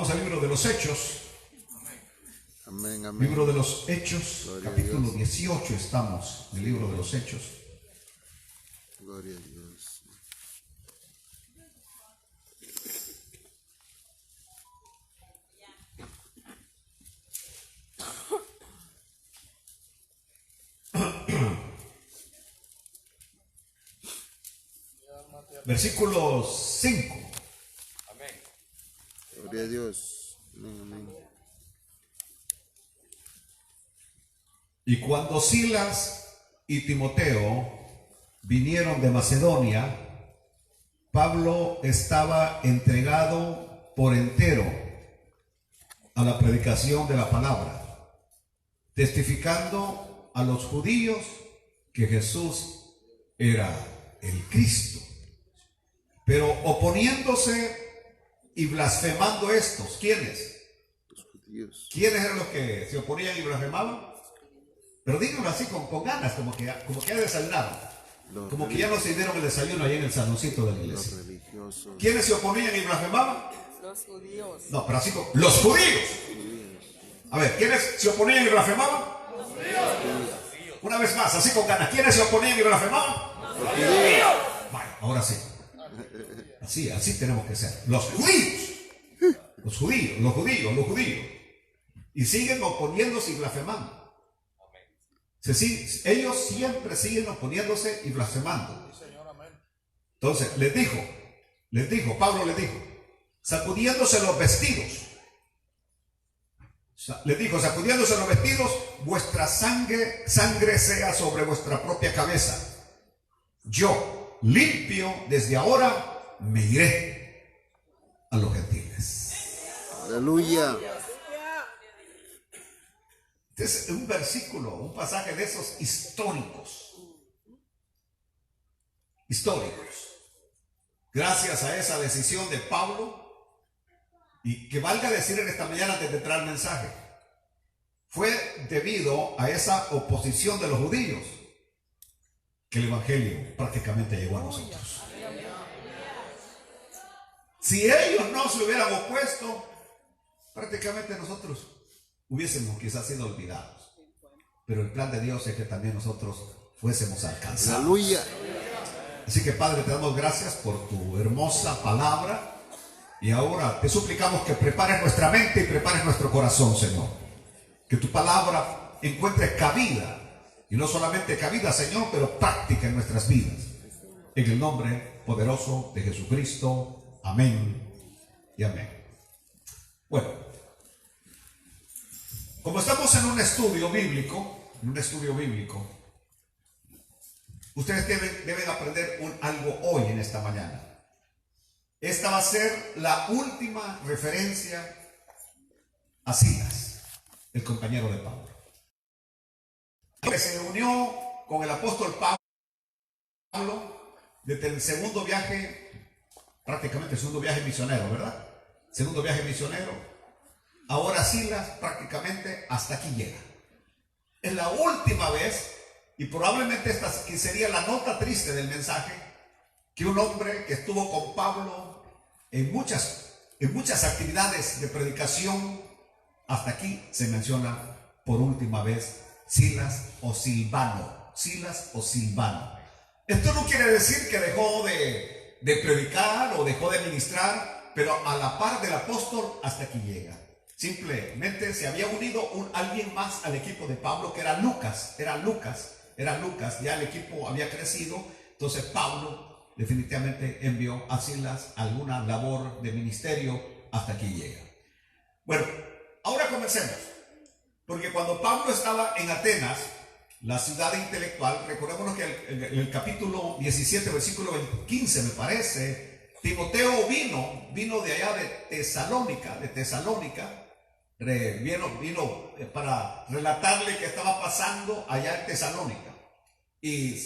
Vamos al libro de los Hechos. Amén, amén. Libro de los Hechos, Gloria a capítulo Dios. 18 estamos, en el libro de los Hechos. Gloria a Dios. Versículo 5. Gloria a Dios. Amén, amén. Y cuando Silas y Timoteo vinieron de Macedonia, Pablo estaba entregado por entero a la predicación de la palabra, testificando a los judíos que Jesús era el Cristo. Pero oponiéndose y blasfemando estos, ¿quiénes? Los judíos. ¿Quiénes eran los que se oponían y blasfemaban? Pero díganlo así con ganas, como que ya desayunaron. Como que ya no se dieron el desayuno ahí en el saloncito de la Los iglesia. religiosos. ¿Quiénes se oponían y blasfemaban? Los judíos. No, pero así como los judíos. A ver, ¿quiénes se oponían y blasfemaban? Los judíos. Una vez más, así con ganas. ¿Quiénes se oponían y blasfemaban? Los judíos. Vale, ahora sí. Así tenemos que ser. Los judíos. Los judíos, los judíos, los judíos. Y siguen oponiéndose y blasfemando. Ellos siempre siguen oponiéndose y blasfemando. Entonces, Pablo les dijo, sacudiéndose los vestidos. Les dijo, sacudiéndose los vestidos, vuestra sangre sea sobre vuestra propia cabeza. Yo, limpio, desde ahora me iré a los gentiles. Aleluya. Este es un versículo, un pasaje de esos históricos. Gracias a esa decisión de Pablo, y que valga decir en esta mañana antes de entrar al mensaje, fue debido a esa oposición de los judíos que el evangelio prácticamente llegó a nosotros. Si ellos no se hubieran opuesto, prácticamente nosotros hubiésemos quizás sido olvidados. Pero el plan de Dios es que también nosotros fuésemos alcanzados. Aleluya. Así que Padre, te damos gracias por tu hermosa palabra. Y ahora te suplicamos que prepares nuestra mente y prepares nuestro corazón, Señor. Que tu palabra encuentre cabida. Y no solamente cabida, Señor, pero práctica en nuestras vidas. En el nombre poderoso de Jesucristo. Amén y amén. Bueno. Como estamos en un estudio bíblico, ustedes deben aprender algo hoy en esta mañana. Esta va a ser la última referencia a Silas, el compañero de Pablo, que se unió con el apóstol Pablo desde el segundo viaje, prácticamente el segundo viaje misionero, ¿verdad? Segundo viaje misionero. Ahora Silas prácticamente hasta aquí llega. Es la última vez, y probablemente esta que sería la nota triste del mensaje, que un hombre que estuvo con Pablo en muchas actividades de predicación, hasta aquí se menciona por última vez Silas o Silvano. Esto no quiere decir que dejó de predicar o dejó de ministrar, pero a la par del apóstol hasta aquí llega. Simplemente se había unido alguien más al equipo de Pablo, que era Lucas, ya el equipo había crecido. Entonces Pablo definitivamente envió a Silas a alguna labor de ministerio, hasta aquí llega. Bueno, ahora comencemos, porque cuando Pablo estaba en Atenas, la ciudad intelectual, recordémonos que en el capítulo 17, versículo 15 me parece, Timoteo vino de allá de Tesalónica, vino para relatarle qué estaba pasando allá en Tesalónica. Y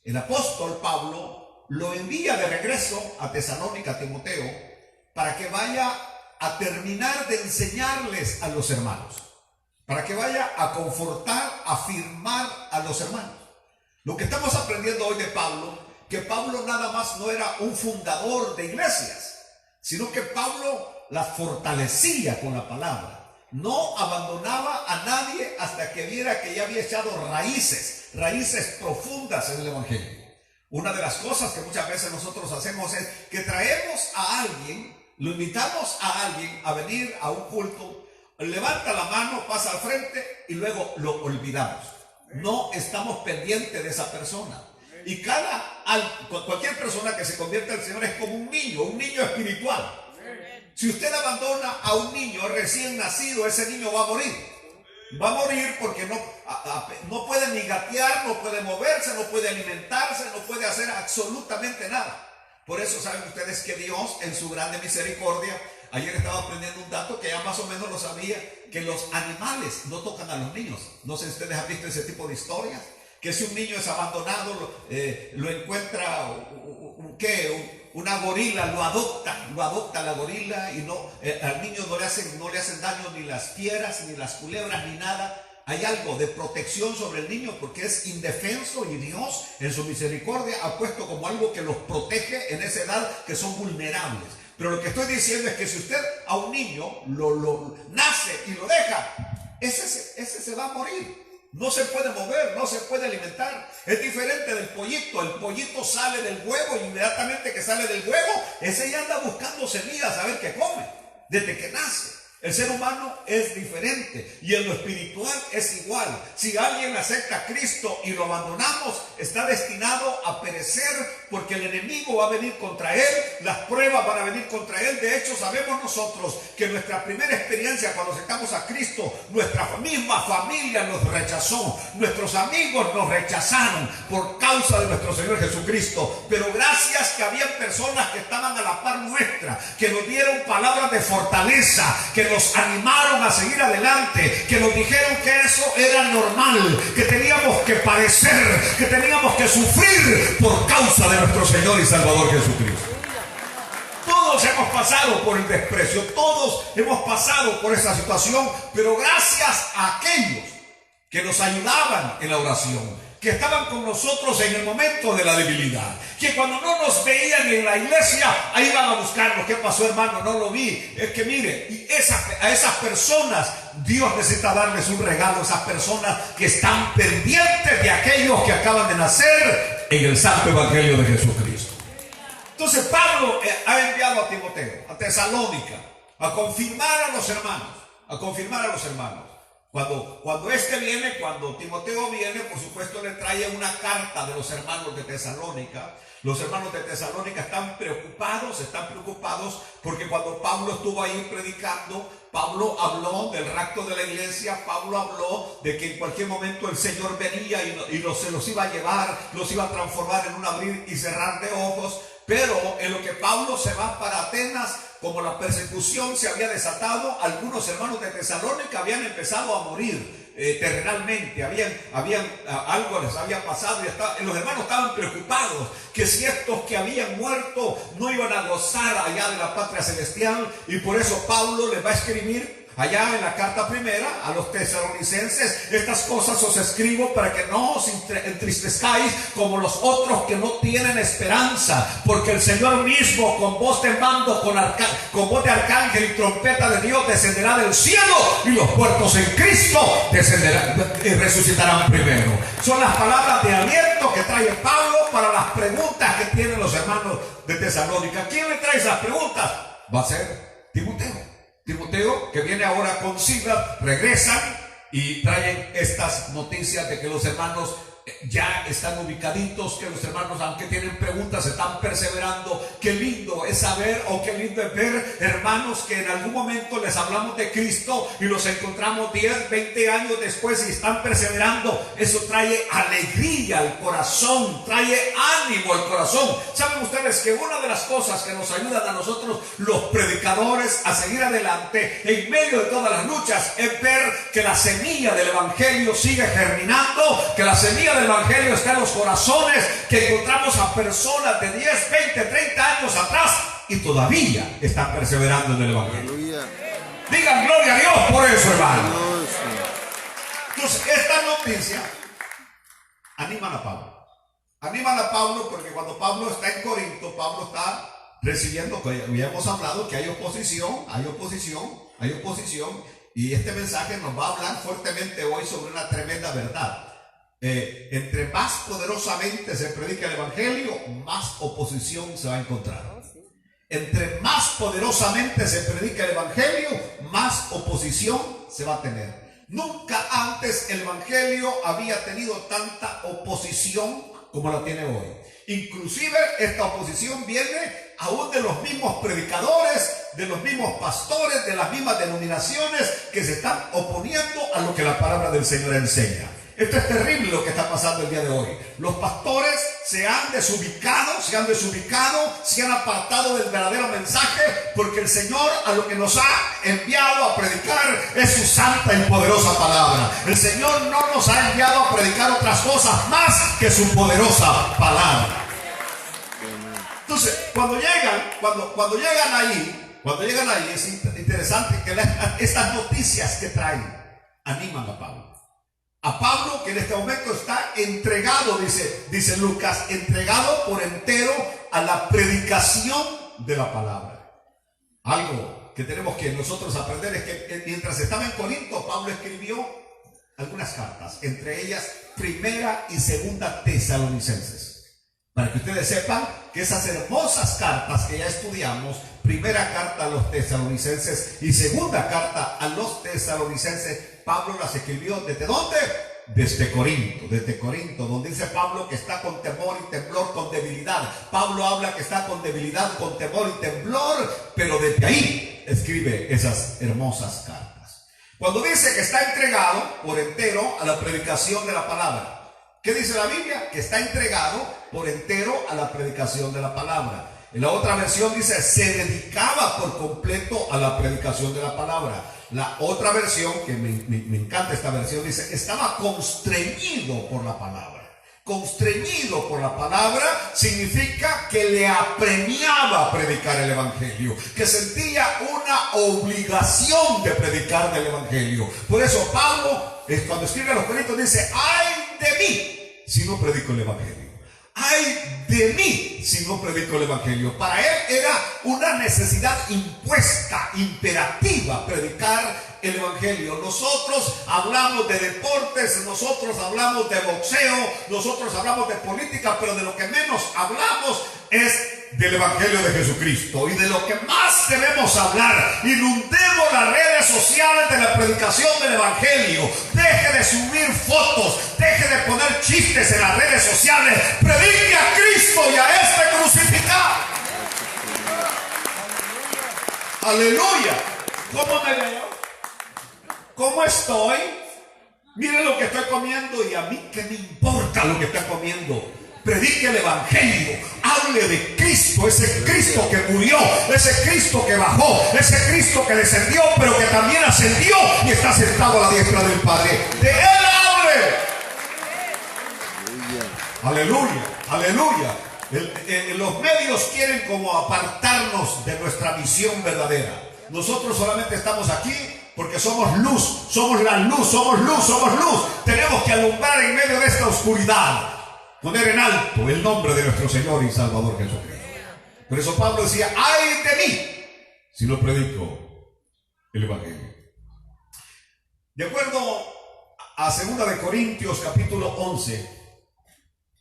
el apóstol Pablo lo envía de regreso a Tesalónica, a Timoteo, para que vaya a terminar de enseñarles a los hermanos, para que vaya a confortar, a afirmar a los hermanos. Lo que estamos aprendiendo hoy de Pablo, que Pablo nada más no era un fundador de iglesias, sino que Pablo las fortalecía con la palabra. No abandonaba a nadie hasta que viera que ya había echado raíces profundas en el Evangelio. Una de las cosas que muchas veces nosotros hacemos es que traemos a alguien, lo invitamos a alguien a venir a un culto, levanta la mano, pasa al frente y luego lo olvidamos. No estamos pendientes de esa persona. Y cualquier persona que se convierta al Señor es como un niño espiritual. Si usted abandona a un niño recién nacido, ese niño va a morir. Va a morir porque no puede ni gatear, no puede moverse, no puede alimentarse, no puede hacer absolutamente nada. Por eso saben ustedes que Dios, en su grande misericordia, ayer estaba aprendiendo un dato que ya más o menos lo sabía, que los animales no tocan a los niños. No sé si ustedes han visto ese tipo de historias, que si un niño es abandonado, lo encuentra una gorila, lo adopta la gorila, y al niño no le hacen daño ni las fieras, ni las culebras, ni nada. Hay algo de protección sobre el niño porque es indefenso, y Dios en su misericordia ha puesto como algo que los protege en esa edad, que son vulnerables. Pero lo que estoy diciendo es que si usted a un niño lo nace y lo deja, ese se va a morir. No se puede mover, no se puede alimentar. Es diferente del pollito. El pollito sale del huevo y inmediatamente que sale del huevo, ese ya anda buscando semillas a ver qué come, desde que nace. El ser humano es diferente y en lo espiritual es igual. Si alguien acepta a Cristo y lo abandonamos, está destinado a perecer, porque el enemigo va a venir contra él, las pruebas van a venir contra él. De hecho, sabemos nosotros que nuestra primera experiencia cuando aceptamos a Cristo, nuestra misma familia nos rechazó, nuestros amigos nos rechazaron por causa de nuestro Señor Jesucristo. Pero gracias que había personas que estaban a la par nuestra, que nos dieron palabras de fortaleza, que nos animaron a seguir adelante, que nos dijeron que eso era normal, que teníamos que padecer, que teníamos que sufrir por causa de nuestro Señor y Salvador Jesucristo. Todos hemos pasado por el desprecio, todos hemos pasado por esa situación, pero gracias a aquellos que nos ayudaban en la oración, que estaban con nosotros en el momento de la debilidad, que cuando no nos veían en la iglesia, ahí iban a buscarnos. ¿Qué pasó, hermano? No lo vi. Es que mire, y a esas personas Dios necesita darles un regalo, esas personas que están pendientes de aquellos que acaban de nacer en el santo evangelio de Jesucristo. Entonces Pablo ha enviado a Timoteo a Tesalónica a confirmar a los hermanos. Cuando Timoteo viene, por supuesto le trae una carta de los hermanos de Tesalónica. Los hermanos de Tesalónica están preocupados porque cuando Pablo estuvo ahí predicando, Pablo habló del rapto de la iglesia. Pablo habló de que en cualquier momento el Señor venía y se los iba a llevar, los iba a transformar en un abrir y cerrar de ojos. Pero en lo que Pablo se va para Atenas, como la persecución se había desatado, algunos hermanos de Tesalónica habían empezado a morir terrenalmente, algo les había pasado, y los hermanos estaban preocupados que si estos que habían muerto no iban a gozar allá de la patria celestial. Y por eso Pablo les va a escribir allá en la carta primera a los tesalonicenses: estas cosas os escribo para que no os entristezcáis como los otros que no tienen esperanza, porque el Señor mismo, con voz de mando, con voz de arcángel y trompeta de Dios, descenderá del cielo, y los muertos en Cristo resucitarán primero. Son las palabras de aliento que trae Pablo para las preguntas que tienen los hermanos de Tesalónica. ¿Quién le trae esas preguntas? Va a ser Timoteo, que viene ahora con Silas, regresan y traen estas noticias de que los hermanos ya están ubicaditos, que los hermanos, aunque tienen preguntas, están perseverando. Qué lindo es saber, o qué lindo es ver hermanos que en algún momento les hablamos de Cristo y los encontramos 10, 20 años después y están perseverando. Eso trae alegría al corazón, trae ánimo al corazón. Saben ustedes que una de las cosas que nos ayudan a nosotros los predicadores a seguir adelante en medio de todas las luchas es ver que la semilla del evangelio sigue germinando, que la semilla del evangelio está en los corazones, que encontramos a personas de 10, 20, 30 años atrás y todavía están perseverando en el evangelio. Aleluya. Digan gloria a Dios por eso, hermano. Dios. Entonces, esta noticia animan a Pablo. Animan a Pablo porque cuando Pablo está en Corinto, Pablo está recibiendo, que habíamos hablado que hay oposición, y este mensaje nos va a hablar fuertemente hoy sobre una tremenda verdad. Entre más poderosamente se predica el evangelio, más oposición se va a encontrar. Entre más poderosamente se predica el evangelio, más oposición se va a tener. Nunca antes el evangelio había tenido tanta oposición como la tiene hoy. Inclusive esta oposición viene aún de los mismos predicadores, de los mismos pastores, de las mismas denominaciones que se están oponiendo a lo que la palabra del Señor enseña. Esto es terrible lo que está pasando el día de hoy. Los pastores se han desubicado, se han apartado del verdadero mensaje, porque el Señor a lo que nos ha enviado a predicar es su santa y poderosa palabra. El Señor no nos ha enviado a predicar otras cosas más que su poderosa palabra. Entonces, cuando llegan ahí, es interesante que estas noticias que traen animan a Pablo. A Pablo, que en este momento está entregado, dice Lucas, entregado por entero a la predicación de la palabra. Algo que tenemos que nosotros aprender es que mientras estaba en Corinto, Pablo escribió algunas cartas, entre ellas Primera y Segunda Tesalonicenses. Para que ustedes sepan que esas hermosas cartas que ya estudiamos, primera carta a los tesalonicenses y segunda carta a los tesalonicenses, Pablo las escribió ¿desde dónde? Desde Corinto, donde dice Pablo que está con temor y temblor, con debilidad. Pablo habla que está con debilidad, con temor y temblor, pero desde ahí escribe esas hermosas cartas. Cuando dice que está entregado por entero a la predicación de la palabra, ¿qué dice la Biblia? Que está entregado por entero a la predicación de la palabra. En la otra versión dice, se dedicaba por completo a la predicación de la palabra. La otra versión, que me encanta esta versión, dice, estaba constreñido por la palabra. Constreñido por la palabra significa que le apremiaba predicar el evangelio, que sentía una obligación de predicar del evangelio. Por eso Pablo, cuando escribe a los Corintios, dice, ¡ay de mí si no predico el evangelio! ¡Ay de mí si no predico el evangelio! Para él era una necesidad impuesta, imperativa, predicar el evangelio. Nosotros hablamos de deportes, nosotros hablamos de boxeo, nosotros hablamos de política, pero de lo que menos hablamos es del evangelio de Jesucristo. Y de lo que más debemos hablar, inundemos las redes sociales de la predicación del evangelio. Deje de subir fotos, deje de poner chistes en las redes sociales, predique a Cristo y a este crucificado. Aleluya. ¿Cómo me veo? ¿Cómo estoy? Miren lo que estoy comiendo, y a mí qué me importa lo que estoy comiendo. Predique el evangelio, hable de Cristo, ese Cristo que murió, ese Cristo que bajó, ese Cristo que descendió, pero que también ascendió y está sentado a la diestra del Padre. De él hable. Aleluya, aleluya. Los medios quieren como apartarnos de nuestra misión verdadera. Nosotros solamente estamos aquí porque somos luz, somos la luz, somos luz, somos luz. Tenemos que alumbrar en medio de esta oscuridad, poner en alto el nombre de nuestro Señor y Salvador Jesucristo. Por eso Pablo decía, ¡ay de mí si no predico el evangelio! De acuerdo a 2 Corintios capítulo 11,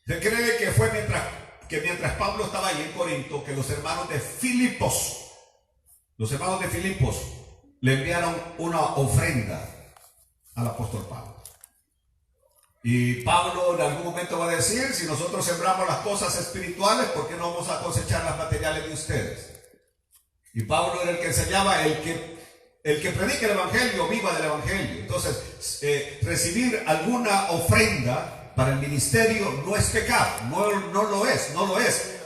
se cree que fue mientras Pablo estaba ahí en Corinto, que los hermanos de Filipos le enviaron una ofrenda al apóstol Pablo. Y Pablo en algún momento va a decir, si nosotros sembramos las cosas espirituales, ¿por qué no vamos a cosechar las materiales de ustedes? Y Pablo era el que enseñaba, el que predica el evangelio, viva del evangelio. Entonces, recibir alguna ofrenda para el ministerio no es pecado, no lo es.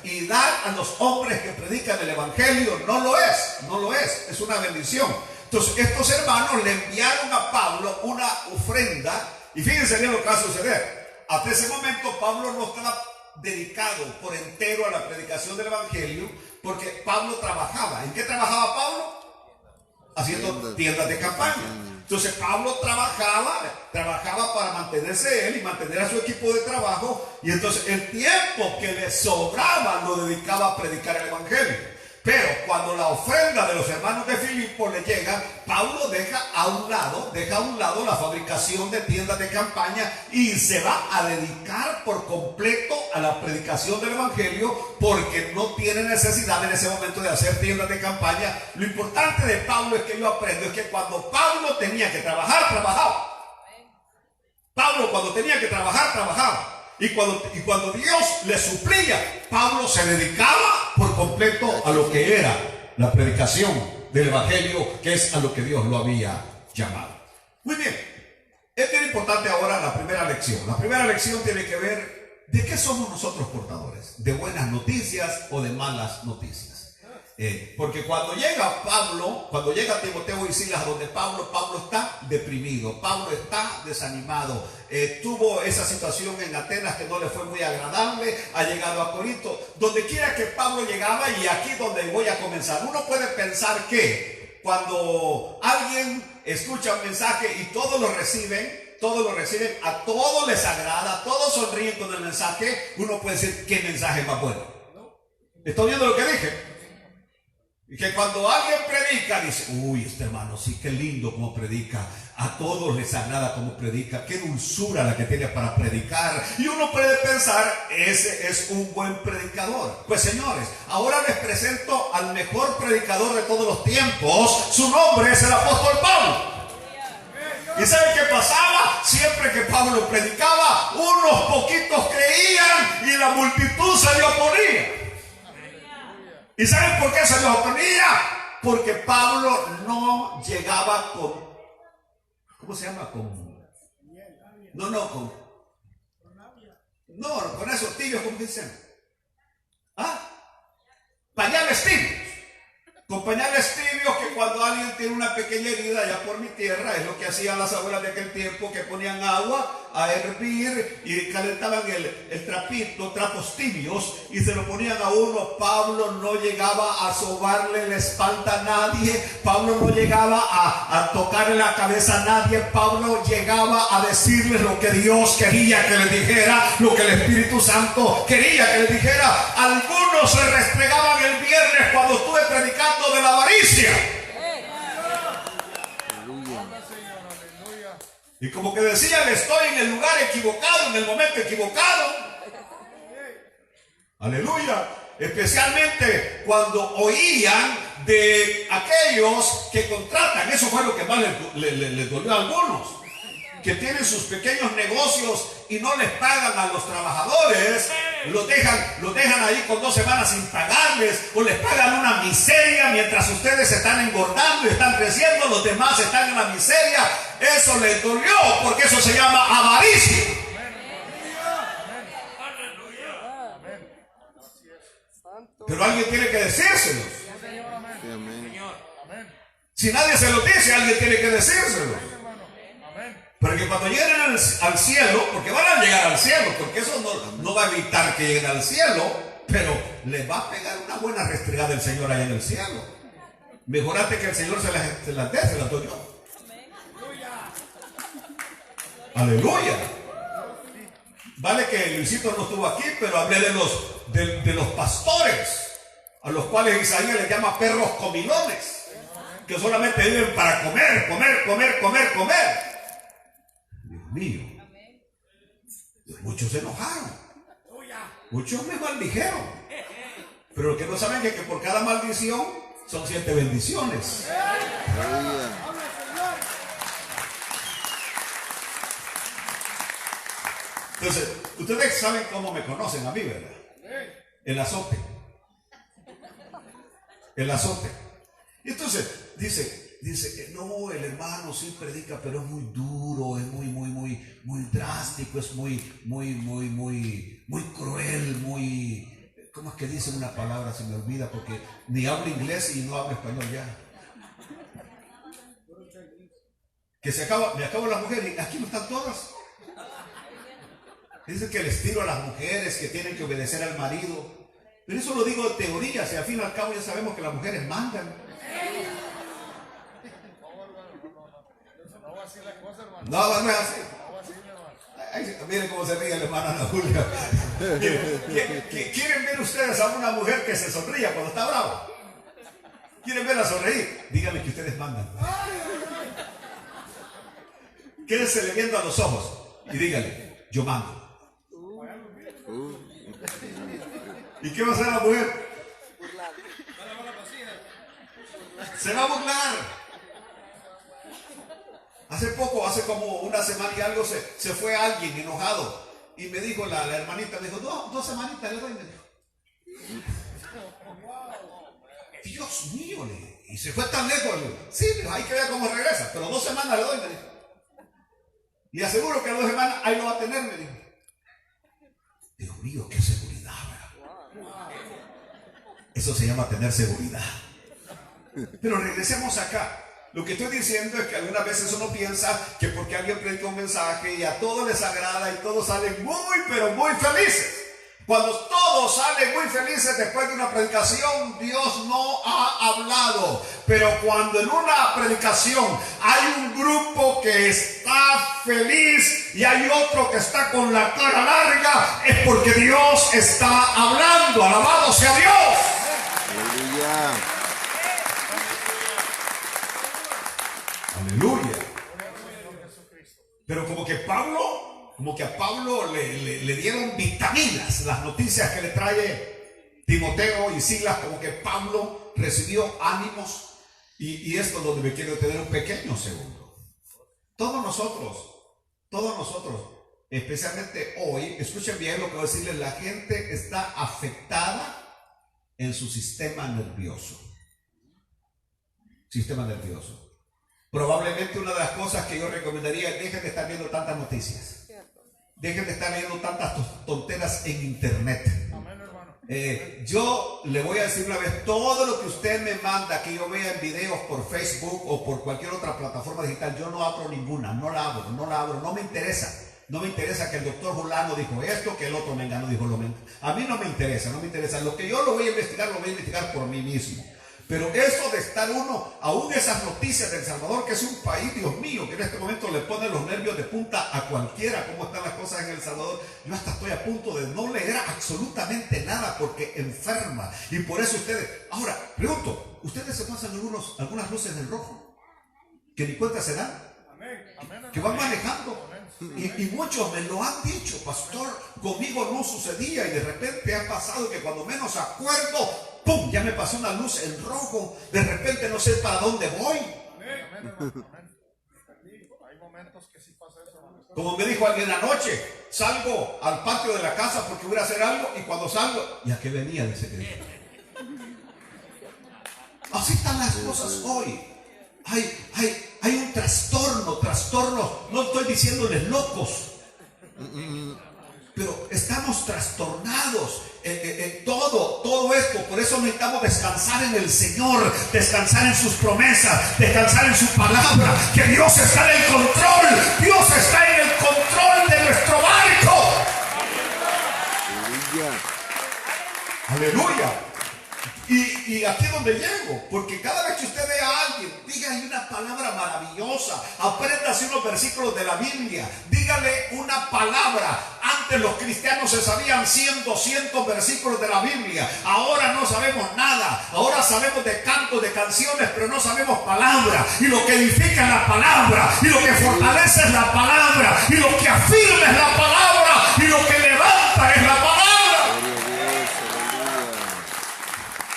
Y dar a los hombres que predican el evangelio no lo es una bendición. Entonces, estos hermanos le enviaron a Pablo una ofrenda. Y fíjense bien lo que va a suceder. Hasta ese momento Pablo no estaba dedicado por entero a la predicación del evangelio, porque Pablo trabajaba. ¿En qué trabajaba Pablo? Haciendo tiendas de campaña. Entonces Pablo trabajaba para mantenerse él y mantener a su equipo de trabajo. Y entonces el tiempo que le sobraba lo dedicaba a predicar el evangelio. Pero cuando la ofrenda de los hermanos de Filipo le llega, Pablo deja a un lado la fabricación de tiendas de campaña y se va a dedicar por completo a la predicación del evangelio, porque no tiene necesidad en ese momento de hacer tiendas de campaña. Lo importante de Pablo es que yo aprendo es que cuando Pablo tenía que trabajar, trabajaba. Pablo cuando tenía que trabajar, trabajaba. Y cuando Dios le suplía, Pablo se dedicaba por completo a lo que era la predicación del evangelio, que es a lo que Dios lo había llamado. Muy bien, es bien importante ahora la primera lección. La primera lección tiene que ver de qué somos nosotros portadores, de buenas noticias o de malas noticias. Porque cuando llega Timoteo y Silas donde Pablo está deprimido, Pablo está desanimado, tuvo esa situación en Atenas que no le fue muy agradable, ha llegado a Corinto, donde quiera que Pablo llegaba, y aquí donde voy a comenzar, uno puede pensar que cuando alguien escucha un mensaje y todos lo reciben, a todos les agrada, todos sonríen con el mensaje, uno puede decir, ¿qué mensaje más bueno? ¿Está oyendo lo que dije? Y que cuando alguien predica, dice, uy, este hermano, sí, qué lindo como predica, a todos les agrada como predica, qué dulzura la que tiene para predicar. Y uno puede pensar, ese es un buen predicador. Pues señores, ahora les presento al mejor predicador de todos los tiempos. Su nombre es el apóstol Pablo. ¿Y saben qué pasaba? Siempre que Pablo predicaba, unos poquitos creían y la multitud se le oponía. ¿Y saben por qué se les oponía? Porque Pablo no llegaba con, ¿cómo se llama? Con esos tibios, ¿cómo dicen? Pañales tibios. Con pañales tibios, que cuando alguien tiene una pequeña herida allá por mi tierra, es lo que hacían las abuelas de aquel tiempo, que ponían agua a hervir y calentaban el trapito, trapos tibios, y se lo ponían a uno. Pablo no llegaba a sobarle la espalda a nadie, Pablo no llegaba a tocarle la cabeza a nadie, Pablo llegaba a decirles lo que Dios quería que les dijera, lo que el Espíritu Santo quería que les dijera. Algunos se restregaban el viernes cuando estuve predicando de la avaricia. Y como que decían, estoy en el lugar equivocado, en el momento equivocado. Aleluya. Especialmente cuando oían de aquellos que contratan. Eso fue lo que más les dolió a algunos, que tienen sus pequeños negocios y no les pagan a los trabajadores, los dejan ahí con 2 semanas sin pagarles, o les pagan una miseria mientras ustedes están engordando y están creciendo, los demás están en la miseria. Eso les dolió, porque eso se llama avaricia. Pero alguien tiene que decírselo. Si nadie se lo dice, alguien tiene que decírselo. Porque cuando lleguen al cielo, porque van a llegar al cielo, porque eso no va a evitar que lleguen al cielo, pero les va a pegar una buena restregada del Señor allá en el cielo. Mejor antes que el Señor se las doy yo. Aleluya. Vale que Luisito no estuvo aquí, pero hablé de los pastores, a los cuales Isaías les llama perros comilones, que solamente viven para comer. Dios mío. Muchos se enojaron, muchos me maldijeron, pero lo que no saben es que por cada maldición son 7 bendiciones. Entonces, ustedes saben cómo me conocen a mí, ¿verdad? El azote. Entonces, dice, no, el hermano sí predica, pero es muy duro, es muy drástico, es muy cruel, ¿cómo es que dice una palabra? Se me olvida, porque ni hablo inglés y no hablo español ya. Que me acabo las mujeres, y aquí no están todas. Dice que les tiro a las mujeres, que tienen que obedecer al marido. Pero eso lo digo de teoría, si al fin y al cabo ya sabemos que las mujeres mandan. No es así. Ay, miren cómo se ríe la hermana Ana Julia. ¿Quieren ver ustedes a una mujer que se sonría cuando está brava? ¿Quieren verla sonreír? Díganle que ustedes mandan. Quédense viendo a los ojos y díganle, yo mando. ¿Y qué va a hacer la mujer? Se va a burlar. Hace poco, hace como una semana y algo, se fue alguien enojado y me dijo la hermanita, me dijo, 2 semanitas le doy, me dijo. Dios mío, y se fue tan lejos. Sí, me dijo, hay que ver cómo regresa, pero 2 semanas le doy, me dijo. Y aseguro que a 2 semanas ahí lo va a tener, me dijo. Dios mío, qué seguridad, ¿verdad? Eso se llama tener seguridad. Pero regresemos acá. Lo que estoy diciendo es que algunas veces uno piensa que porque alguien predica un mensaje y a todos les agrada y todos salen muy, pero muy felices. Cuando todos salen muy felices después de una predicación, Dios no ha hablado. Pero cuando en una predicación hay un grupo que está feliz y hay otro que está con la cara larga, es porque Dios está hablando. ¡Alabado sea Dios! Aleluya. Aleluya. Pero como que a Pablo le dieron vitaminas las noticias que le trae Timoteo y Silas, como que Pablo recibió ánimos. Y esto es donde me quiero tener un pequeño segundo. Todos nosotros, especialmente hoy, escuchen bien lo que voy a decirles, la gente está afectada en su sistema nervioso. Sistema nervioso. Probablemente una de las cosas que yo recomendaría es dejen de estar viendo tantas noticias. Dejen de estar leyendo tantas tonteras en internet. Yo le voy a decir una vez, todo lo que usted me manda que yo vea en videos por Facebook o por cualquier otra plataforma digital, yo no abro ninguna, no la abro, no me interesa. No me interesa que el doctor Julano dijo esto, que el otro Mengano dijo lo mismo. A mí no me interesa. Lo que yo lo voy a investigar por mí mismo. Pero eso de estar uno, aún esas noticias de El Salvador, que es un país, Dios mío, que en este momento le pone los nervios de punta a cualquiera, cómo están las cosas en El Salvador. Yo hasta estoy a punto de no leer absolutamente nada porque enferma. Y por eso ustedes, ahora, pregunto, ¿ustedes se pasan algunas luces en rojo? ¿Que ni cuenta se dan? Que van manejando. Y muchos me lo han dicho, pastor, conmigo no sucedía y de repente ha pasado que cuando menos acuerdo, ¡pum!, ya me pasó una luz en rojo, de repente no sé para dónde voy. Como me dijo alguien anoche, salgo al patio de la casa porque voy a hacer algo y cuando salgo, ¿y a qué venía? Dice que dijo. Así están las cosas hoy. Hay un trastorno, no estoy diciéndoles locos, pero estamos trastornados en todo esto. Por eso necesitamos descansar en el Señor, descansar en sus promesas, descansar en su palabra, que Dios está en el control, Dios está en el control de nuestro barco. Aleluya. Y aquí es donde llego, porque cada vez que usted ve a alguien, dígale una palabra maravillosa, apréndase unos versículos de la Biblia, dígale una palabra. Antes los cristianos se sabían 100, 200 versículos de la Biblia, ahora no sabemos nada, ahora sabemos de cantos, de canciones, pero no sabemos palabra, y lo que edifica es la palabra, y lo que fortalece es la palabra, y lo que afirma es la palabra, y lo que levanta es la palabra.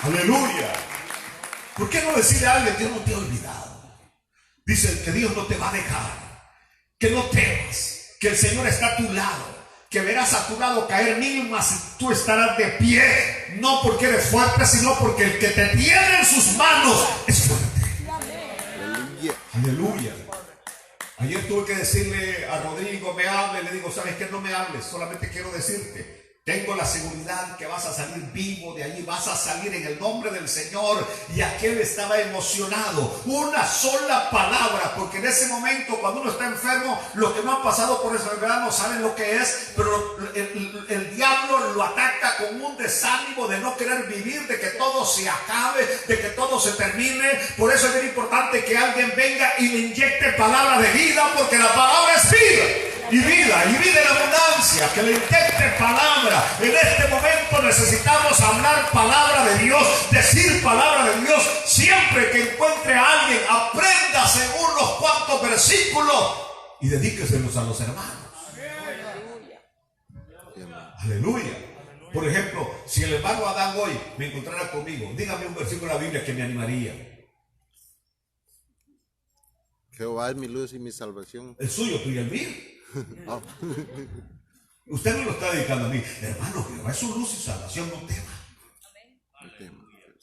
Aleluya. ¿Por qué no decirle a alguien, Dios no te ha olvidado? Dice que Dios no te va a dejar, que no temas, que el Señor está a tu lado, que verás a tu lado caer 1000, mas tú estarás de pie, no porque eres fuerte, sino porque el que te tiene en sus manos es fuerte. Aleluya. Aleluya. Ayer tuve que decirle a Rodrigo, me hable, le digo, ¿sabes qué? No me hables, solamente quiero decirte, tengo la seguridad que vas a salir vivo de allí, vas a salir en el nombre del Señor. Y aquel estaba emocionado. Una sola palabra, porque en ese momento cuando uno está enfermo, los que no han pasado por esa enfermedad no saben lo que es, pero el diablo lo ataca con un desánimo de no querer vivir, de que todo se acabe, de que todo se termine. Por eso es bien importante que alguien venga y le inyecte palabra de vida, porque la palabra es vida. Y vida en abundancia, que le inyecte palabra. En este momento necesitamos hablar palabra de Dios, decir palabra de Dios. siempre que encuentre a alguien, apréndase unos cuantos versículos y dedíqueselos a los hermanos. Aleluya. Por ejemplo, si el hermano Adán hoy me encontrara conmigo, dígame un versículo de la Biblia que me animaría. Jehová es mi luz y mi salvación. El suyo, tú y el mío. Oh. Usted no lo está dedicando a mí. Hermano, Jehová es su luz y salvación, no tema.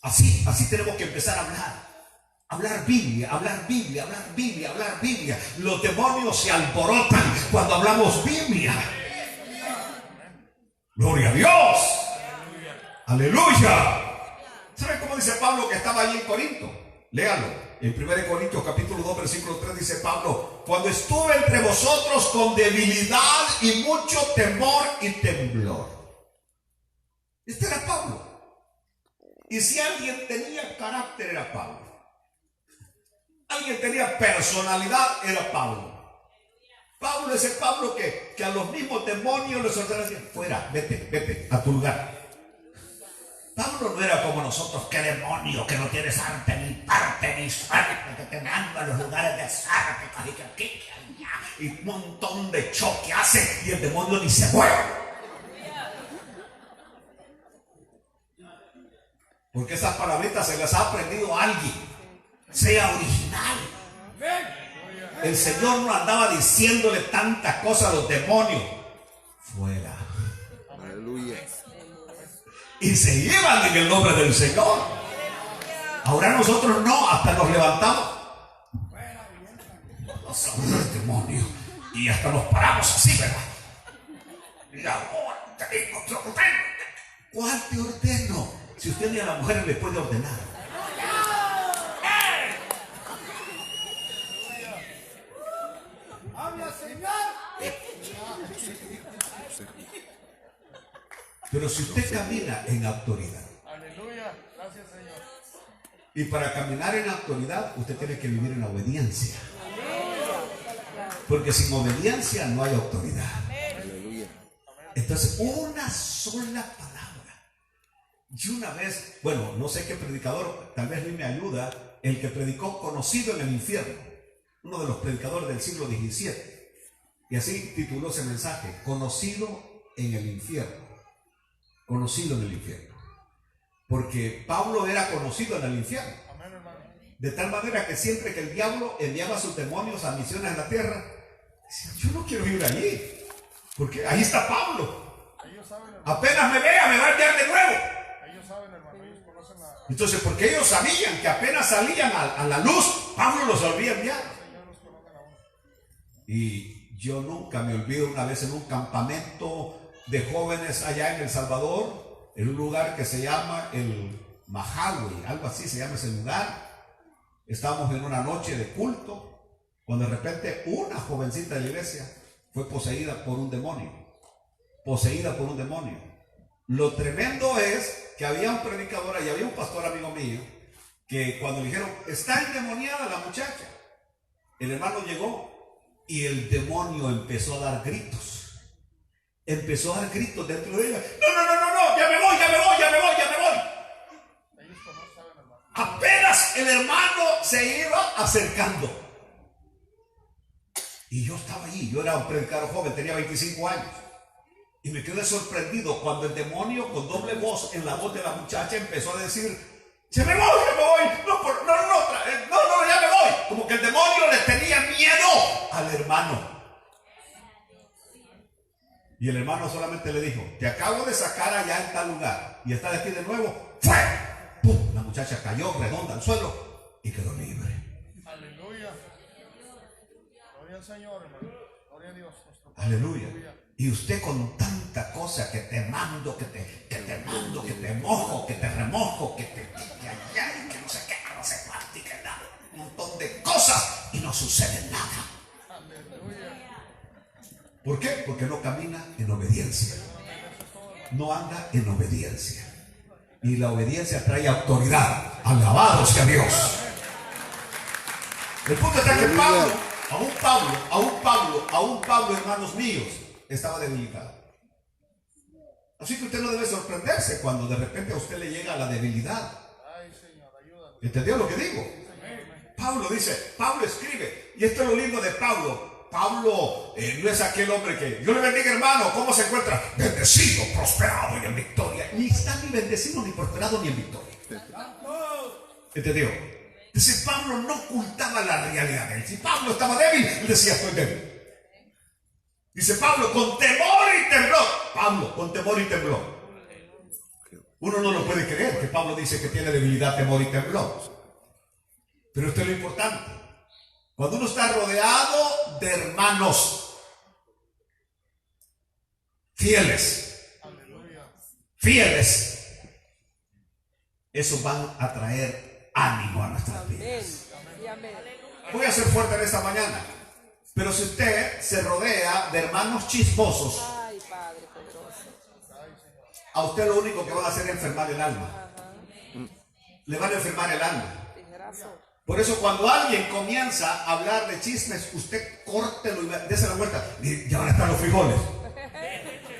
Así tenemos que empezar a hablar. Hablar Biblia, hablar Biblia, hablar Biblia, hablar Biblia. Los demonios se alborotan cuando hablamos Biblia. Gloria a Dios. Aleluya. ¿Saben cómo dice Pablo que estaba allí en Corinto? Léalo. En 1 Corintios capítulo 2 versículo 3 dice Pablo: cuando estuve entre vosotros con debilidad y mucho temor y temblor. Este era Pablo. Y si alguien tenía carácter, era Pablo. Alguien tenía personalidad, era Pablo. Pablo es el Pablo que a los mismos demonios les ordenaba: fuera, vete a tu lugar. Pablo no era como nosotros, que demonio, que no tienes arte ni parte ni suerte, que te manda a los lugares desérticos y que aquí, que allá, y un montón de choque hace y el demonio ni se mueve. Porque esas palabritas se las ha aprendido alguien. Sea original. El Señor no andaba diciéndole tantas cosas a los demonios. Fuera. Aleluya. Y se iban en el nombre del Señor. Ahora nosotros no, hasta nos levantamos. Nos habla el demonio. Y hasta nos paramos así, ¿verdad? Y ahora te digo, te ordeno. ¿Cuál te ordeno? Si usted ni a la mujer le puede ordenar. Pero si usted camina en autoridad. Aleluya, gracias Señor. Y para caminar en autoridad, usted tiene que vivir en obediencia. Porque sin obediencia no hay autoridad. Aleluya. Entonces, una sola palabra. Y una vez, bueno, no sé qué predicador, tal vez Luis me ayuda, el que predicó conocido en el infierno. Uno de los predicadores del siglo XVII. Y así tituló ese mensaje: conocido en el infierno. Conocido en el infierno. Porque Pablo era conocido en el infierno. De tal manera que siempre que el diablo enviaba a sus demonios a misiones en la tierra, decía: yo no quiero ir allí, porque ahí está Pablo. Apenas me vea, me va a enviar de nuevo. Ellos saben, hermano, ellos conocen la... Entonces, porque ellos sabían que apenas salían a la luz, Pablo los volvía a enviar. Y yo nunca me olvido una vez en un campamento de jóvenes allá en El Salvador, en un lugar que se llama el Mahahui, algo así se llama ese lugar. Estábamos en una noche de culto, cuando de repente una jovencita de la iglesia fue poseída por un demonio. Poseída por un demonio. Lo tremendo es que había un predicador y había un pastor amigo mío, que cuando le dijeron: está endemoniada la muchacha, el hermano llegó y el demonio empezó a dar gritos. Empezó a dar gritos dentro de ella: no, ya me voy. Apenas el hermano se iba acercando. Y yo estaba allí, yo era un predicador joven, tenía 25 años. Y me quedé sorprendido cuando el demonio, con doble voz, en la voz de la muchacha, empezó a decir: ya me voy. No, ya me voy. Como que el demonio le tenía miedo al hermano. Y el hermano solamente le dijo: te acabo de sacar allá en tal lugar y estás aquí de nuevo. ¡Fue! ¡Pum! La muchacha cayó redonda al suelo y quedó libre. Aleluya. Gloria al Señor, hermano. Gloria a Dios. Aleluya. Y usted con tanta cosa que te mando, que te mando, que te mojo, que te remojo, que allá, que no sé qué, no sé cuánto, y que nada, un montón de cosas y no sucede nada. ¿Por qué? Porque no camina en obediencia. No anda en obediencia. Y la obediencia trae autoridad. Alabado sea Dios. El punto está que Pablo, hermanos míos, estaba debilitado. Así que usted no debe sorprenderse cuando de repente a usted le llega la debilidad. ¿Entendió lo que digo? Pablo dice, Pablo escribe, y esto es lo lindo de Pablo. Pablo no es aquel hombre que, Dios le bendiga hermano, ¿cómo se encuentra? Bendecido, prosperado y en victoria. Ni está ni bendecido, ni prosperado, ni en victoria. ¿Entendió? Entonces Pablo no ocultaba la realidad de él. Si Pablo estaba débil, él decía, estoy débil. Dice Pablo, con temor y temblor. Pablo, con temor y temblor. Uno no lo puede creer que Pablo dice que tiene debilidad, temor y temblor. Pero esto es lo importante. Cuando uno está rodeado de hermanos fieles, esos van a traer ánimo a nuestras vidas. Voy a ser fuerte en esta mañana. Pero si usted se rodea de hermanos chismosos, Ay, Padre poderoso. a usted lo único que van a hacer es enfermar el alma. Le van a enfermar el alma. Tijerazo. Por eso cuando alguien comienza a hablar de chismes, usted córtelo y dése la vuelta. Y ahora están los frijoles.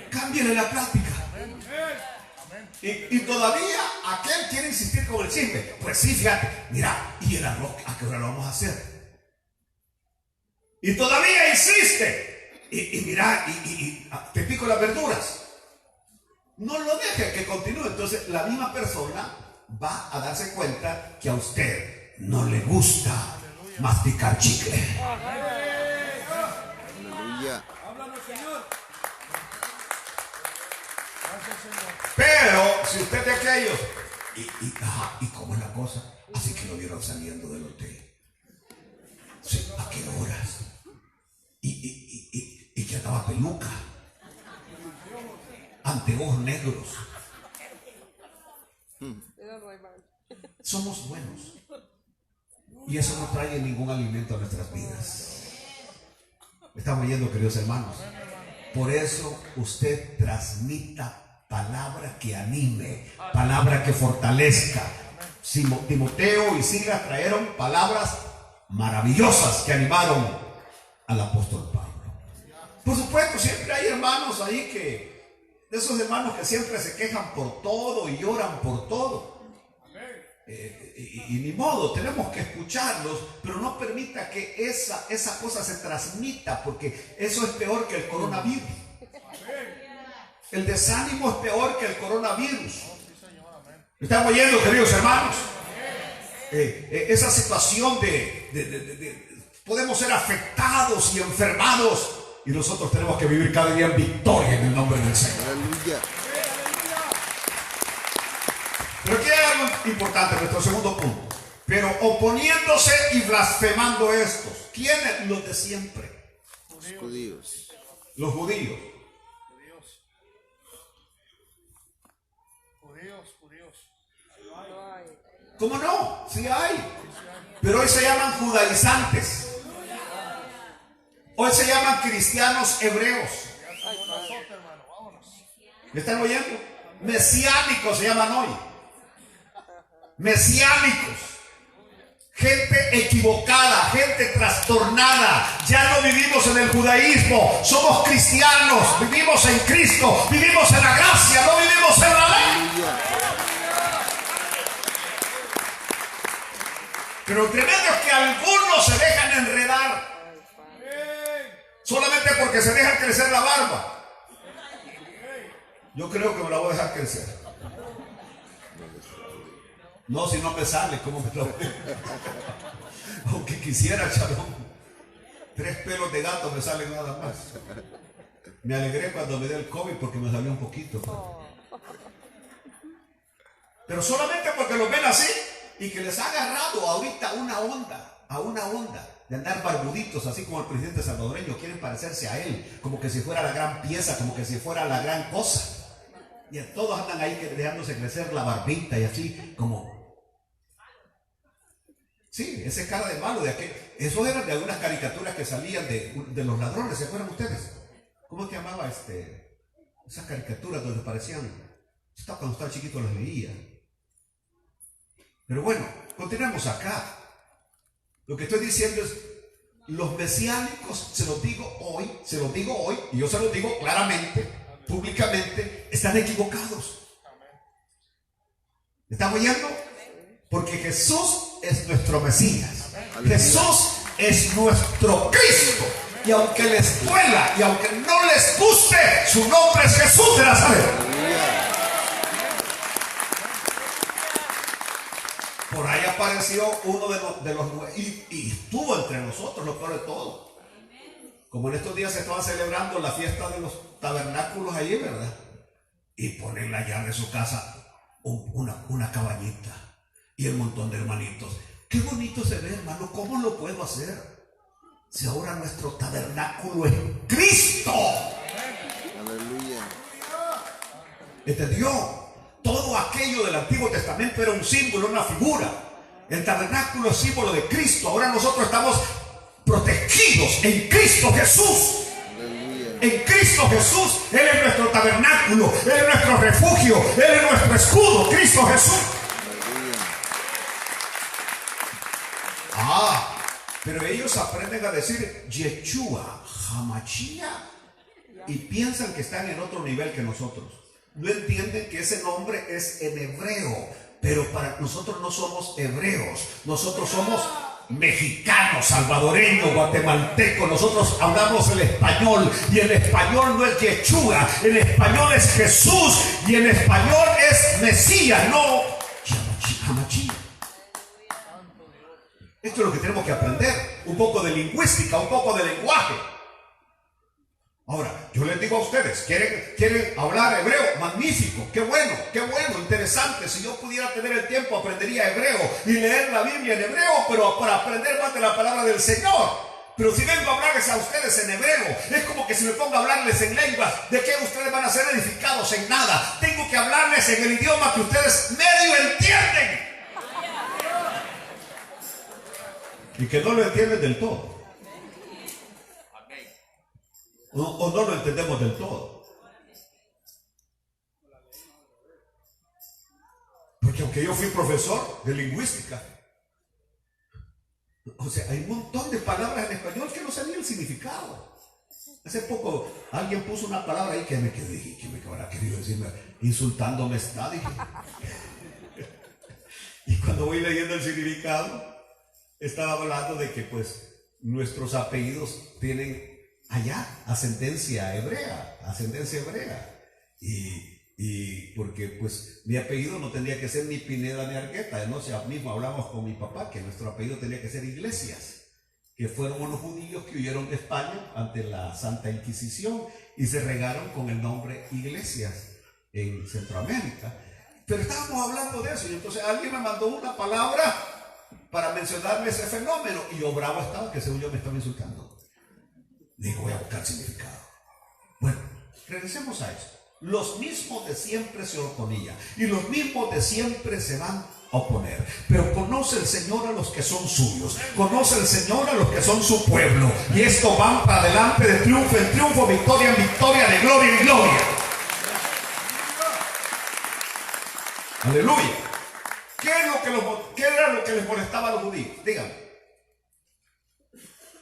Cámbiale la plática. Y todavía aquel quiere insistir con el chisme. Pues sí, fíjate, mira, ¿y el arroz a qué hora lo vamos a hacer? Y todavía insiste. Y mira, te pico las verduras. No lo deje que continúe. Entonces la misma persona va a darse cuenta que a usted no le gusta masticar chicle. Aleluya. Pero si usted es de aquellos, ¿y cómo es la cosa? Así que lo vieron saliendo del hotel. Sí, ¿a qué horas? Y que andaba peluca, anteojos negros. Somos buenos. Y eso no trae ningún alimento a nuestras vidas. ¿Me están oyendo, queridos hermanos? Por eso usted transmita palabra que anime, palabra que fortalezca. Timoteo y Silas trajeron palabras maravillosas que animaron al apóstol Pablo. Por supuesto, siempre hay hermanos ahí de esos hermanos que siempre se quejan por todo y lloran por todo. Y ni modo, tenemos que escucharlos, pero no permita que esa cosa se transmita, porque eso es peor que el coronavirus. El desánimo es peor que el coronavirus. ¿Me están oyendo, queridos hermanos? Esa situación podemos ser afectados y enfermados, y nosotros tenemos que vivir cada día en victoria en el nombre del Señor. Aleluya. Pero aquí hay algo importante, nuestro segundo punto. Pero oponiéndose y blasfemando estos. ¿Quiénes? Los de siempre. Los judíos. Los judíos. No hay. ¿Cómo no? Sí hay. Pero hoy se llaman judaizantes. Hoy se llaman cristianos hebreos. ¿Me están oyendo? Mesiánicos se llaman hoy. Mesiánicos. Gente equivocada, gente trastornada. Ya no vivimos en el judaísmo. Somos cristianos. Vivimos en Cristo. Vivimos en la gracia. No vivimos en la ley. Aleluya. Pero lo tremendo es que algunos se dejan enredar. Solamente porque se dejan crecer la barba. Yo creo que me la voy a dejar crecer. No, si no me sale, ¿cómo me lo veo? Aunque quisiera, chabón. 3 pelos de gato me salen nada más. Me alegré cuando me dio el COVID porque me salió un poquito. Pero solamente porque los ven así y que les ha agarrado ahorita a una onda de andar barbuditos, así como el presidente salvadoreño. Quieren parecerse a él, como que si fuera la gran pieza, como que si fuera la gran cosa. Y todos andan ahí dejándose crecer la barbita y así como... Sí, ese cara de malo de aquel. Esos eran de algunas caricaturas que salían de los ladrones, ¿se acuerdan ustedes? ¿Cómo se llamaba esas caricaturas donde parecían? Cuando estaba chiquito las leía. Pero bueno, continuemos acá. Lo que estoy diciendo es, los mesiánicos, se los digo hoy, y yo se los digo claramente, públicamente, están equivocados. ¿Me están oyendo? Porque Jesús es nuestro Mesías. Aleluya. Jesús es nuestro Cristo. Y aunque les duela y aunque no les guste, su nombre es Jesús de Nazaret. Aleluya. Por ahí apareció uno de los y estuvo entre nosotros, lo peor de todo. Como en estos días se estaba celebrando la fiesta de los tabernáculos allí, ¿verdad? Y ponen allá de su casa una cabañita y el montón de hermanitos. Qué bonito se ve, hermano. ¿Cómo lo puedo hacer? Si ahora nuestro tabernáculo es Cristo. Aleluya. ¿Entendió? Todo aquello del Antiguo Testamento era un símbolo, una figura. El tabernáculo es símbolo de Cristo. Ahora nosotros estamos protegidos en Cristo Jesús. Aleluya. En Cristo Jesús. Él es nuestro tabernáculo. Él es nuestro refugio. Él es nuestro escudo. Cristo Jesús. Aleluya. Pero ellos aprenden a decir Yeshua, Hamashia, y piensan que están en otro nivel que nosotros. No entienden que ese nombre es en hebreo, pero para nosotros no somos hebreos, nosotros somos mexicanos, salvadoreños, guatemaltecos. Nosotros hablamos el español, y el español no es Yeshua, el español es Jesús, y el español es Mesías, no Hamashia. Esto es lo que tenemos que aprender, un poco de lingüística, un poco de lenguaje. Ahora, yo les digo a ustedes, ¿quieren hablar hebreo? Magnífico, qué bueno, interesante. Si yo pudiera tener el tiempo, aprendería hebreo y leer la Biblia en hebreo, pero para aprender más de la palabra del Señor. Pero si vengo a hablarles a ustedes en hebreo, es como que si me pongo a hablarles en lenguas, ¿de qué ustedes van a ser edificados? En nada. Tengo que hablarles en el idioma que ustedes medio entienden. Y que no lo entienden del todo. O no lo entendemos del todo. Porque aunque yo fui profesor de lingüística, o sea, hay un montón de palabras en español que no sabía el significado. Hace poco alguien puso una palabra ahí que me quedé, que me habrá querido decirme, insultándome está, dije. Y cuando voy leyendo el significado, estaba hablando de que pues nuestros apellidos tienen allá ascendencia hebrea. Y porque pues mi apellido no tenía que ser ni Pineda ni Argueta. No sé, mismo hablamos con mi papá que nuestro apellido tenía que ser Iglesias, que fueron unos judíos que huyeron de España ante la Santa Inquisición y se regaron con el nombre Iglesias en Centroamérica. Pero estábamos hablando de eso y entonces alguien me mandó una palabra para mencionarme ese fenómeno y yo bravo estaba, que según yo me estaba insultando. Digo, voy a buscar significado. Bueno, regresemos a eso. Los mismos de siempre se oponían y los mismos de siempre se van a oponer. Pero conoce el Señor a los que son suyos, conoce el Señor a los que son su pueblo, y esto van para adelante de triunfo en triunfo, victoria en victoria, de gloria en gloria. Aleluya. ¿Qué era lo que les molestaba a los judíos? Díganme.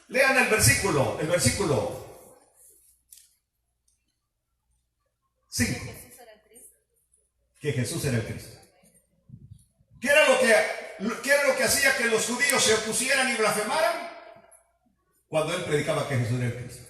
Lean el versículo 5. Que Jesús era el Cristo. ¿Qué era lo que hacía que los judíos se opusieran y blasfemaran? Cuando él predicaba que Jesús era el Cristo.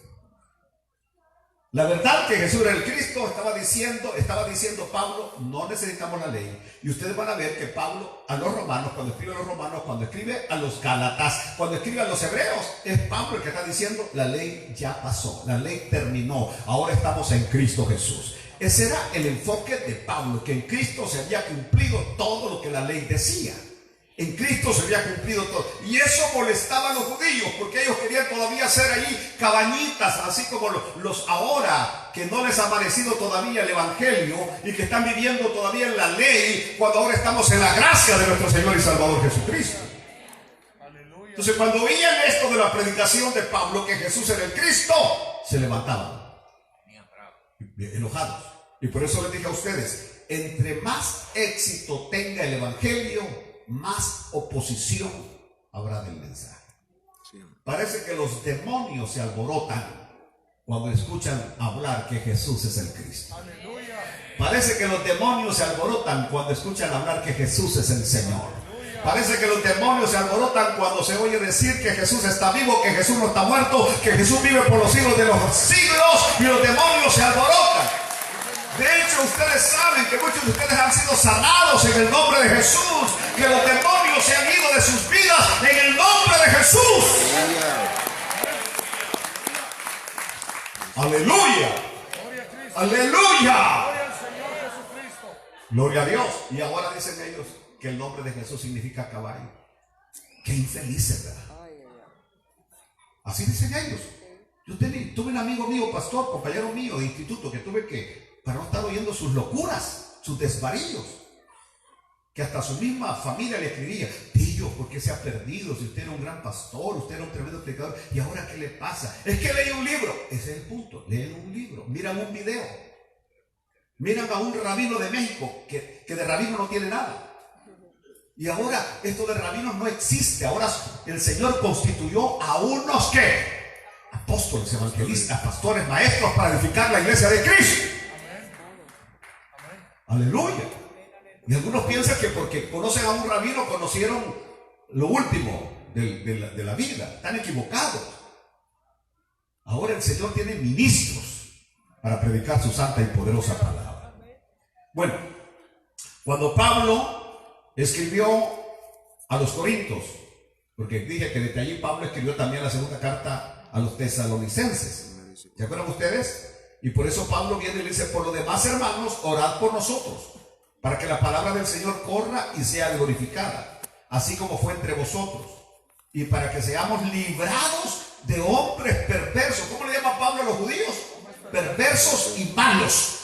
La verdad que Jesús era el Cristo, estaba diciendo Pablo, no necesitamos la ley. Y ustedes van a ver que Pablo a los romanos, cuando escribe a los romanos, cuando escribe a los gálatas, cuando escribe a los hebreos, es Pablo el que está diciendo, la ley ya pasó, la ley terminó, ahora estamos en Cristo Jesús. Ese era el enfoque de Pablo, que en Cristo se había cumplido todo lo que la ley decía. En Cristo se había cumplido todo. Y eso molestaba a los judíos, porque ellos querían todavía hacer ahí cabañitas, así como los ahora que no les ha parecido todavía el evangelio y que están viviendo todavía en la ley, cuando ahora estamos en la gracia de nuestro Señor y Salvador Jesucristo. Entonces, cuando oían esto de la predicación de Pablo, que Jesús era el Cristo, se levantaban enojados. Y por eso les dije a ustedes, entre más éxito tenga el evangelio, más oposición habrá del mensaje. Parece que los demonios se alborotan cuando escuchan hablar que Jesús es el Cristo. Parece que los demonios se alborotan cuando escuchan hablar que Jesús es el Señor. Parece que los demonios se alborotan cuando se oye decir que Jesús está vivo, que Jesús no está muerto, que Jesús vive por los siglos de los siglos, y los demonios se alborotan. De hecho, ustedes saben que muchos de ustedes han sido sanados en el nombre de Jesús, que los demonios se han ido de sus vidas en el nombre de Jesús. Aleluya. Gloria a Cristo. Aleluya. Gloria al Señor Jesucristo. Gloria a Dios. Y ahora dicen ellos que el nombre de Jesús significa caballo. Qué infelices, ¿verdad? Ay, ay, ay. Así dicen ellos. Yo tuve un amigo mío, pastor, compañero mío de instituto, que tuve que, para no estar oyendo sus locuras, sus desvaríos, que hasta su misma familia le escribía: tío, ¿por qué se ha perdido? Si usted era un gran pastor, usted era un tremendo predicador, ¿y ahora qué le pasa? Es que leí un libro. Ese es el punto, leen un libro, miran un video, miran a un rabino de México, que de rabino no tiene nada. Y ahora esto de rabinos no existe. Ahora el Señor constituyó a unos que apóstoles, evangelistas, pastores, maestros para edificar la iglesia de Cristo. Aleluya. Y algunos piensan que porque conocen a un rabino conocieron lo último de la vida. Están equivocados. Ahora el Señor tiene ministros para predicar su santa y poderosa palabra. Bueno, cuando Pablo escribió a los Corintios, porque dije que desde allí Pablo escribió también la segunda carta a los tesalonicenses. ¿Se acuerdan ustedes? Y por eso Pablo viene y le dice: por lo demás, hermanos, orad por nosotros, para que la palabra del Señor corra y sea glorificada, así como fue entre vosotros, y para que seamos librados de hombres perversos. ¿Cómo le llama Pablo a los judíos? Perversos y malos.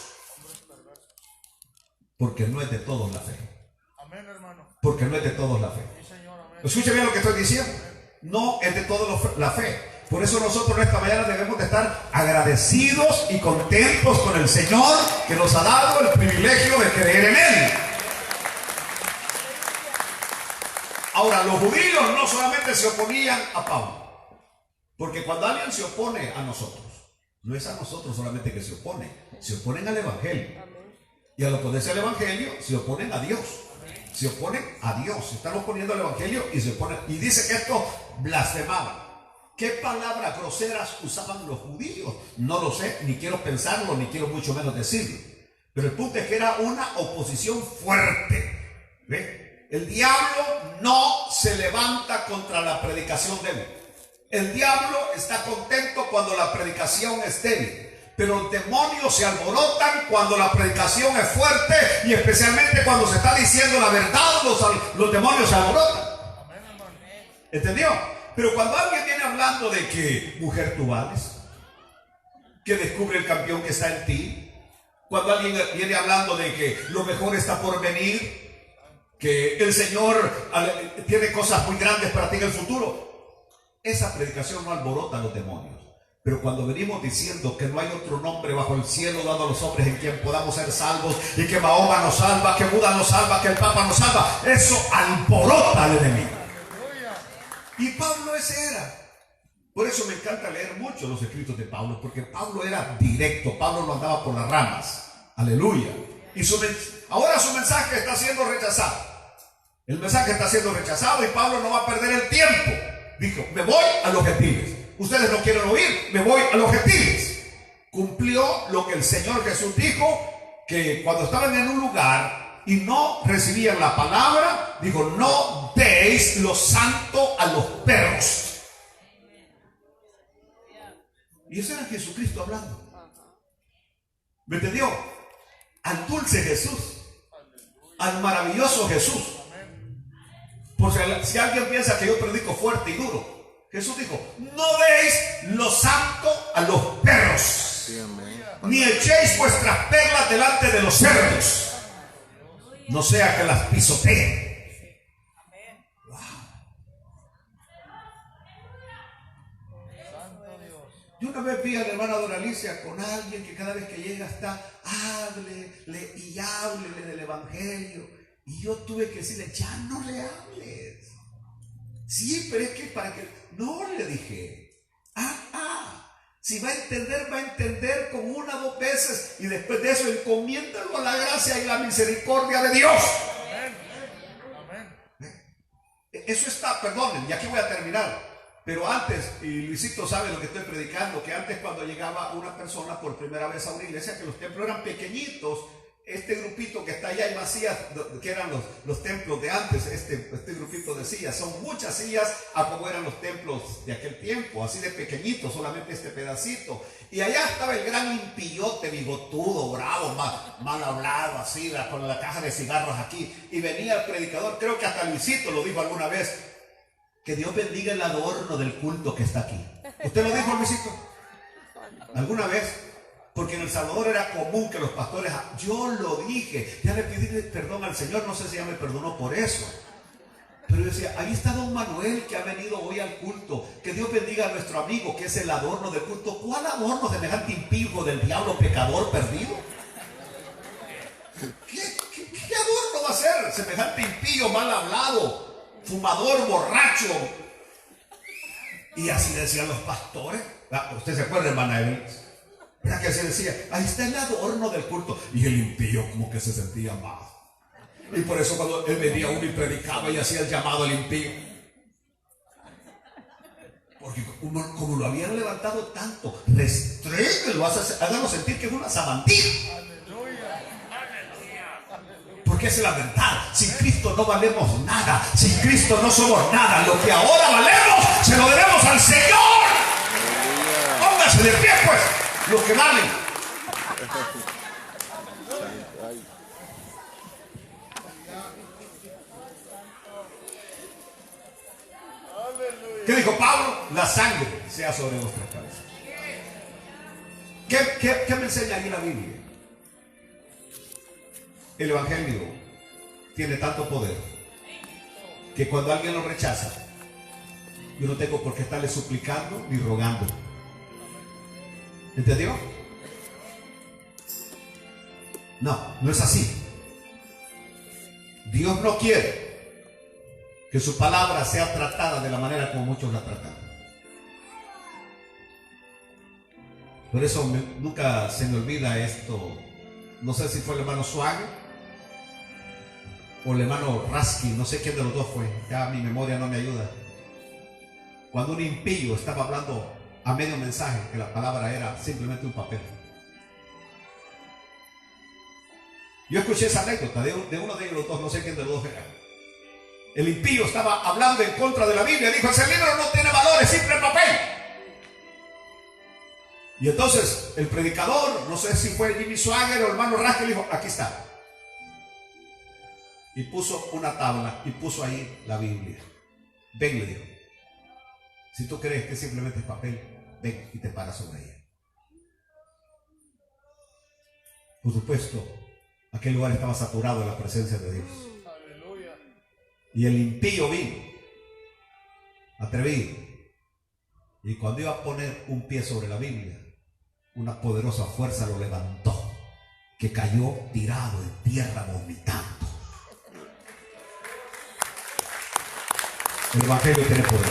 Porque no es de todos la fe. Amén, hermano. Porque no es de todos la fe. Sí, Señor, amén. Escuche bien lo que estoy diciendo. No es de todos la fe. Por eso nosotros esta mañana debemos de estar agradecidos y contentos con el Señor, que nos ha dado el privilegio de creer en Él. Ahora, los judíos no solamente se oponían a Pablo, porque cuando alguien se opone a nosotros, no es a nosotros solamente que se oponen al Evangelio. Y al oponerse al Evangelio, se oponen a Dios. Se oponen a Dios. Se están oponiendo al Evangelio y se oponen. Y dice que esto blasfemaban. ¿Qué palabras groseras usaban los judíos? No lo sé, ni quiero pensarlo, ni quiero mucho menos decirlo. Pero el punto es que era una oposición fuerte. ¿Ve? El diablo no se levanta contra la predicación débil. El diablo está contento cuando la predicación es débil. Pero los demonios se alborotan cuando la predicación es fuerte, y especialmente cuando se está diciendo la verdad, los demonios se alborotan. ¿Entendió? Pero cuando alguien viene hablando de que mujer tú vales, que descubre el campeón que está en ti, cuando alguien viene hablando de que lo mejor está por venir, que el Señor tiene cosas muy grandes para ti en el futuro, esa predicación no alborota a los demonios. Pero cuando venimos diciendo que no hay otro nombre bajo el cielo dado a los hombres en quien podamos ser salvos, y que Mahoma nos salva, que Buda nos salva, que el Papa nos salva, eso alborota al enemigo. Y Pablo ese era. Por eso me encanta leer mucho los escritos de Pablo, porque Pablo era directo. Pablo no andaba por las ramas. Aleluya. Y ahora su mensaje está siendo rechazado. El mensaje está siendo rechazado, y Pablo no va a perder el tiempo. Dijo: me voy a los gentiles. Ustedes no quieren oír, me voy a los gentiles. Cumplió lo que el Señor Jesús dijo, que cuando estaban en un lugar y no recibían la palabra, dijo: no deis lo santo a los perros. Y eso era Jesucristo hablando. ¿Me entendió? Al dulce Jesús, al maravilloso Jesús. Por si alguien piensa que yo predico fuerte y duro, Jesús dijo: no deis lo santo a los perros, Sí, amén. ni echéis vuestras perlas delante de los cerdos, no sea que las pisoteen. Yo una vez vi a la hermana Doralicia con alguien que cada vez que llega está, háblele y háblele del Evangelio. Y yo tuve que decirle: ya no le hables. Sí, pero es que para que... No, le dije. Si va a entender con una o dos veces, y después de eso encomiéndalo a la gracia y la misericordia de Dios. eso está, perdonen, y aquí voy a terminar. Pero antes, y Luisito sabe lo que estoy predicando, que antes cuando llegaba una persona por primera vez a una iglesia, que los templos eran pequeñitos, este grupito que está allá hay más sillas, que eran los templos de antes, este grupito de sillas, son muchas sillas a como eran los templos de aquel tiempo, así de pequeñitos, solamente este pedacito. Y allá estaba el gran impillote, bigotudo, bravo, mal hablado, así, con la caja de cigarros aquí. Y venía el predicador, creo que hasta Luisito lo dijo alguna vez, que Dios bendiga el adorno del culto que está aquí. ¿Usted lo dijo, Luisito? ¿Alguna vez? Porque en El Salvador era común que los pastores, yo lo dije, ya le pedí perdón al Señor, no sé si ya me perdonó por eso. Pero yo decía, ahí está don Manuel que ha venido hoy al culto, que Dios bendiga a nuestro amigo que es el adorno del culto. ¿Cuál adorno semejante impío del diablo pecador perdido? ¿Qué adorno va a ser semejante impío, mal hablado, fumador, borracho? Y así decían los pastores. ¿Usted se acuerda, hermana Evelyn? ¿Verdad que se decía? Ahí está el adorno del culto. Y el impío como que se sentía mal. Y por eso cuando él venía uno y predicaba y hacía el llamado al impío, porque como lo habían levantado tanto, restréguelo, háganlo sentir que es una sabandija. Porque esa es la verdad. Sin Cristo no valemos nada. Sin Cristo no somos nada. Lo que ahora valemos se lo debemos al Señor. Póngase de pie, pues, los que valen. ¿Qué dijo Pablo? La sangre sea sobre vuestras cabezas. ¿Qué me enseña ahí la Biblia? El evangelio tiene tanto poder que cuando alguien lo rechaza, yo no tengo por qué estarle suplicando ni rogando. ¿Entendió? No es así. Dios no quiere que su palabra sea tratada de la manera como muchos la tratan. Por eso nunca se me olvida esto. No sé si fue el hermano Suárez o el hermano Raskin, no sé quién de los dos fue, ya mi memoria no me ayuda. Cuando un impío estaba hablando a medio mensaje, que la palabra era simplemente un papel. Yo escuché esa anécdota de uno de ellos, los dos, no sé quién de los dos era. El impío estaba hablando en contra de la Biblia, dijo, ese libro no tiene valor, es simple papel. Y entonces el predicador, no sé si fue Jimmy Swagger o el hermano Raskin, dijo, aquí está. Y puso una tabla y puso ahí la Biblia. Ven, le dijo. Si tú crees que simplemente es papel, ven y te paras sobre ella. Por supuesto, aquel lugar estaba saturado de la presencia de Dios. Y el impío vino, atrevido. Y cuando iba a poner un pie sobre la Biblia, una poderosa fuerza lo levantó, que cayó tirado en tierra vomitando. El evangelio tiene poder.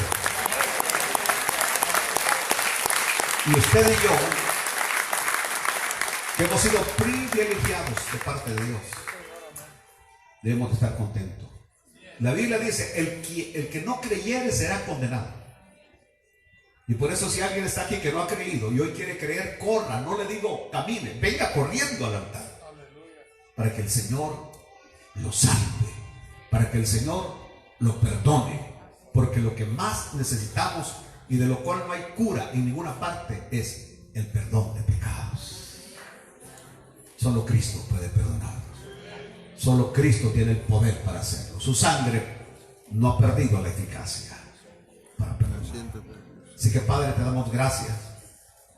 Y usted y yo, que hemos sido privilegiados de parte de Dios, debemos estar contentos. La Biblia dice, el que no creyere será condenado. Y por eso si alguien está aquí que no ha creído y hoy quiere creer, corra, no le digo camine, venga corriendo al altar. Para que el Señor lo salve, para que el Señor lo perdone. Porque lo que más necesitamos y de lo cual no hay cura en ninguna parte es el perdón de pecados. Solo Cristo puede perdonarnos. Solo Cristo tiene el poder para hacerlo. Su sangre no ha perdido la eficacia para perdonar. Así que Padre, te damos gracias.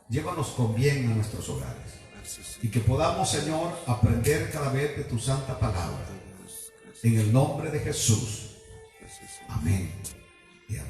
Llévanos con bien a nuestros hogares. Y que podamos, Señor, aprender cada vez de tu santa palabra. En el nombre de Jesús. Amén. Y amén.